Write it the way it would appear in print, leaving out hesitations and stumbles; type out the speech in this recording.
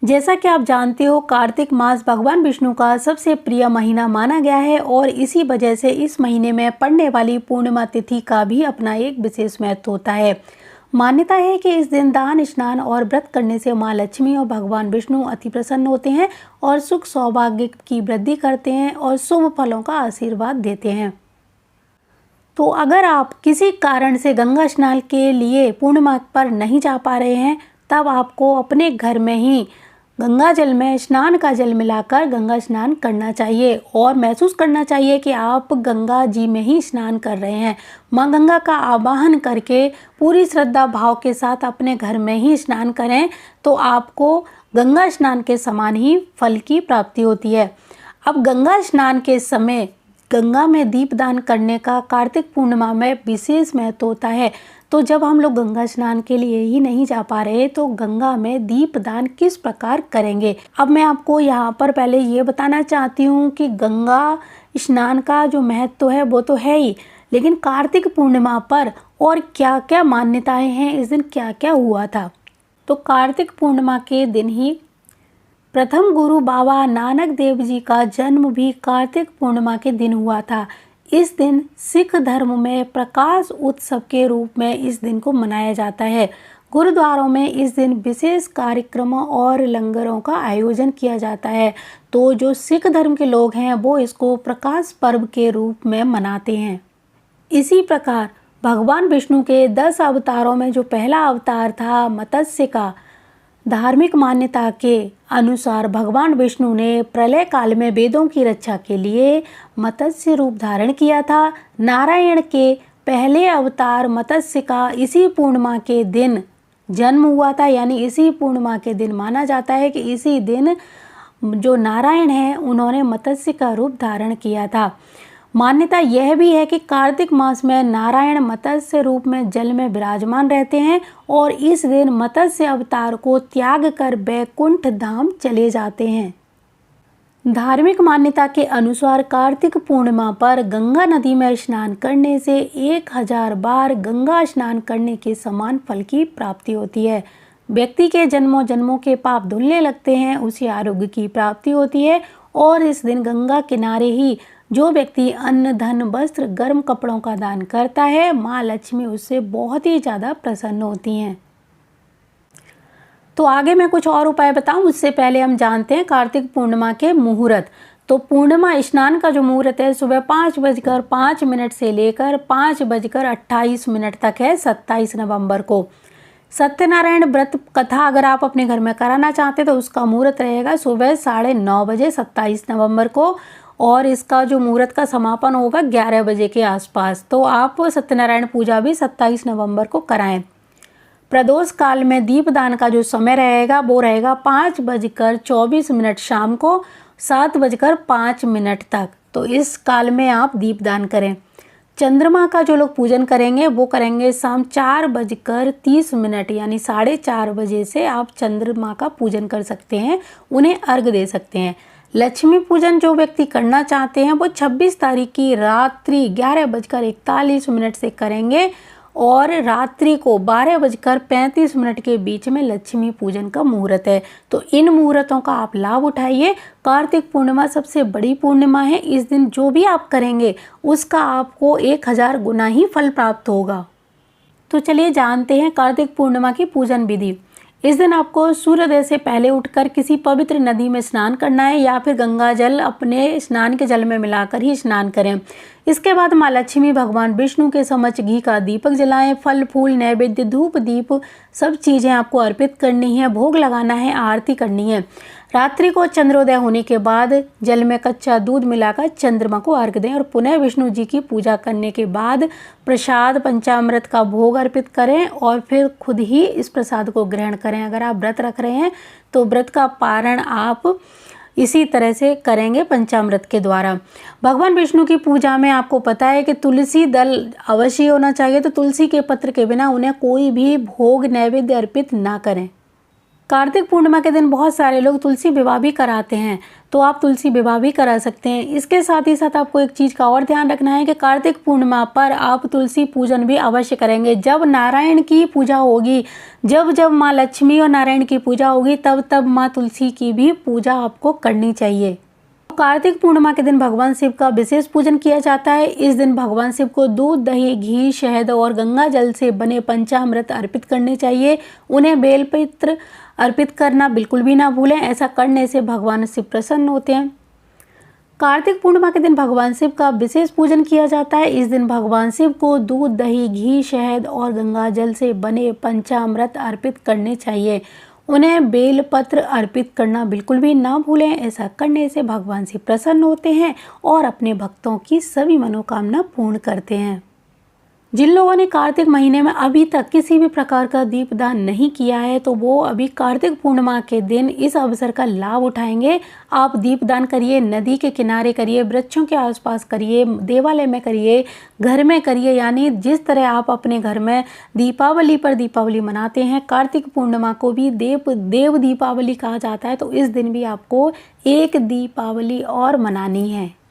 जैसा कि आप जानते हो, कार्तिक मास भगवान विष्णु का सबसे प्रिय महीना माना गया है और इसी वजह से इस महीने में पड़ने वाली पूर्णिमा तिथि का भी अपना एक विशेष महत्व होता है। मान्यता है कि इस दिन दान, स्नान और व्रत करने से माँ लक्ष्मी और भगवान विष्णु अति प्रसन्न होते हैं और सुख सौभाग्य की वृद्धि करते हैं और शुभ फलों का आशीर्वाद देते हैं। तो अगर आप किसी कारण से गंगा स्नान के लिए पूर्णिमा पर नहीं जा पा रहे हैं, तब आपको अपने घर में ही गंगा जल में स्नान का जल मिलाकर गंगा स्नान करना चाहिए और महसूस करना चाहिए कि आप गंगा जी में ही स्नान कर रहे हैं। माँ गंगा का आवाहन करके पूरी श्रद्धा भाव के साथ अपने घर में ही स्नान करें तो आपको गंगा स्नान के समान ही फल की प्राप्ति होती है। अब गंगा स्नान के समय गंगा में दीपदान करने का कार्तिक पूर्णिमा में विशेष महत्व होता है। तो जब हम लोग गंगा स्नान के लिए ही नहीं जा पा रहे तो गंगा में दीपदान किस प्रकार करेंगे। अब मैं आपको यहाँ पर पहले ये बताना चाहती हूँ कि गंगा स्नान का जो महत्व है वो तो है ही, लेकिन कार्तिक पूर्णिमा पर और क्या क्या मान्यताएं हैं, इस दिन क्या क्या हुआ था। तो कार्तिक पूर्णिमा के दिन ही प्रथम गुरु बाबा नानक देव जी का जन्म भी कार्तिक पूर्णिमा के दिन हुआ था। इस दिन सिख धर्म में प्रकाश उत्सव के रूप में इस दिन को मनाया जाता है। गुरुद्वारों में इस दिन विशेष कार्यक्रमों और लंगरों का आयोजन किया जाता है। तो जो सिख धर्म के लोग हैं वो इसको प्रकाश पर्व के रूप में मनाते हैं। इसी प्रकार भगवान विष्णु के 10 अवतारों में जो पहला अवतार था मत्स्य का, धार्मिक मान्यता के अनुसार भगवान विष्णु ने प्रलय काल में वेदों की रक्षा के लिए मत्स्य रूप धारण किया था। नारायण के पहले अवतार मत्स्य का इसी पूर्णिमा के दिन जन्म हुआ था, यानी इसी पूर्णिमा के दिन माना जाता है कि इसी दिन जो नारायण हैं उन्होंने मत्स्य का रूप धारण किया था। मान्यता यह भी है कि कार्तिक मास में नारायण मत्स्य रूप में जल में विराजमान रहते हैं और इस दिन मत्स्य अवतार को त्याग कर बैकुंठ धाम चले जाते हैं। धार्मिक मान्यता के अनुसार कार्तिक पूर्णिमा पर गंगा नदी में स्नान करने से 1000 बार गंगा स्नान करने के समान फल की प्राप्ति होती है। व्यक्ति के जन्मों जन्मों के पाप धुलने लगते हैं, उसे आरोग्य की प्राप्ति होती है और इस दिन गंगा किनारे ही जो व्यक्ति अन्न, धन, वस्त्र, गर्म कपड़ों का दान करता है, माँ लक्ष्मी उससे बहुत ही ज़्यादा प्रसन्न होती हैं। तो आगे मैं कुछ और उपाय बताऊं, उससे पहले हम जानते हैं कार्तिक पूर्णिमा के मुहूर्त। तो पूर्णिमा स्नान का जो मुहूर्त है सुबह 5:05 से लेकर 5:28 तक है, 27 नवंबर को। सत्यनारायण व्रत कथा अगर आप अपने घर में कराना चाहते हैं तो उसका मुहूर्त रहेगा सुबह 9:30 बजे 27 नवंबर को और इसका जो मुहूर्त का समापन होगा 11 बजे के आसपास। तो आप सत्यनारायण पूजा भी 27 नवंबर को कराएं। प्रदोष काल में दीपदान का जो समय रहेगा वो रहेगा 5:24 शाम को 7:05 तक। तो इस काल में आप दीपदान करें। चंद्रमा का जो लोग पूजन करेंगे वो करेंगे शाम 4:30 यानी 4:30 बजे से आप चंद्रमा का पूजन कर सकते हैं, उन्हें अर्घ दे सकते हैं। लक्ष्मी पूजन जो व्यक्ति करना चाहते हैं वो 26 तारीख की रात्रि 11:41 से करेंगे और रात्रि को 12:35 के बीच में लक्ष्मी पूजन का मुहूर्त है। तो इन मुहूर्तों का आप लाभ उठाइए। कार्तिक पूर्णिमा सबसे बड़ी पूर्णिमा है। इस दिन जो भी आप करेंगे उसका आपको 1000 गुना ही फल प्राप्त होगा। तो चलिए जानते हैं कार्तिक पूर्णिमा की पूजन विधि। इस दिन आपको सूर्योदय से पहले उठकर किसी पवित्र नदी में स्नान करना है या फिर गंगा जल अपने स्नान के जल में मिलाकर ही स्नान करें। इसके बाद माँ लक्ष्मी, भगवान विष्णु के समक्ष घी का दीपक जलाएं। फल, फूल, नैवेद्य, धूप, दीप सब चीज़ें आपको अर्पित करनी है, भोग लगाना है, आरती करनी है। रात्रि को चंद्रोदय होने के बाद जल में कच्चा दूध मिलाकर चंद्रमा को अर्घ दें और पुनः विष्णु जी की पूजा करने के बाद प्रसाद पंचामृत का भोग अर्पित करें और फिर खुद ही इस प्रसाद को ग्रहण करें। अगर आप व्रत रख रहे हैं तो व्रत का पारण आप इसी तरह से करेंगे पंचामृत के द्वारा। भगवान विष्णु की पूजा में आपको पता है कि तुलसी दल अवश्य होना चाहिए, तो तुलसी के पत्र के बिना उन्हें कोई भी भोग नैवेद्य अर्पित ना करें। कार्तिक पूर्णिमा के दिन बहुत सारे लोग तुलसी विवाह भी कराते हैं, तो आप तुलसी विवाह भी करा सकते हैं। इसके साथ ही साथ आपको एक चीज़ का और ध्यान रखना है कि कार्तिक पूर्णिमा पर आप तुलसी पूजन भी अवश्य करेंगे। जब नारायण की पूजा होगी, जब जब माँ लक्ष्मी और नारायण की पूजा होगी, तब तब माँ तुलसी की भी पूजा आपको करनी चाहिए। कार्तिक पूर्णिमा के दिन भगवान शिव का विशेष पूजन किया जाता है। इस दिन भगवान शिव को दूध, दही, घी, शहद और गंगा जल से बने पंचामृत अर्पित करने चाहिए। उन्हें बेलपत्र अर्पित करना बिल्कुल भी ना भूलें, ऐसा करने से भगवान शिव प्रसन्न होते हैं। कार्तिक पूर्णिमा के दिन भगवान शिव का विशेष पूजन किया जाता है। इस दिन भगवान शिव को दूध, दही, घी, शहद और गंगा जल से बने पंचामृत अर्पित करने चाहिए। उन्हें बेलपत्र अर्पित करना बिल्कुल भी ना भूलें, ऐसा करने से भगवान शिव प्रसन्न होते हैं और अपने भक्तों की सभी मनोकामना पूर्ण करते हैं। जिन लोगों ने कार्तिक महीने में अभी तक किसी भी प्रकार का दीपदान नहीं किया है, तो वो अभी कार्तिक पूर्णिमा के दिन इस अवसर का लाभ उठाएंगे। आप दीपदान करिए, नदी के किनारे करिए, वृक्षों के आसपास करिए, देवालय में करिए, घर में करिए। यानी जिस तरह आप अपने घर में दीपावली पर दीपावली मनाते हैं, कार्तिक पूर्णिमा को भी देव दीपावली कहा जाता है, तो इस दिन भी आपको एक दीपावली और मनानी है।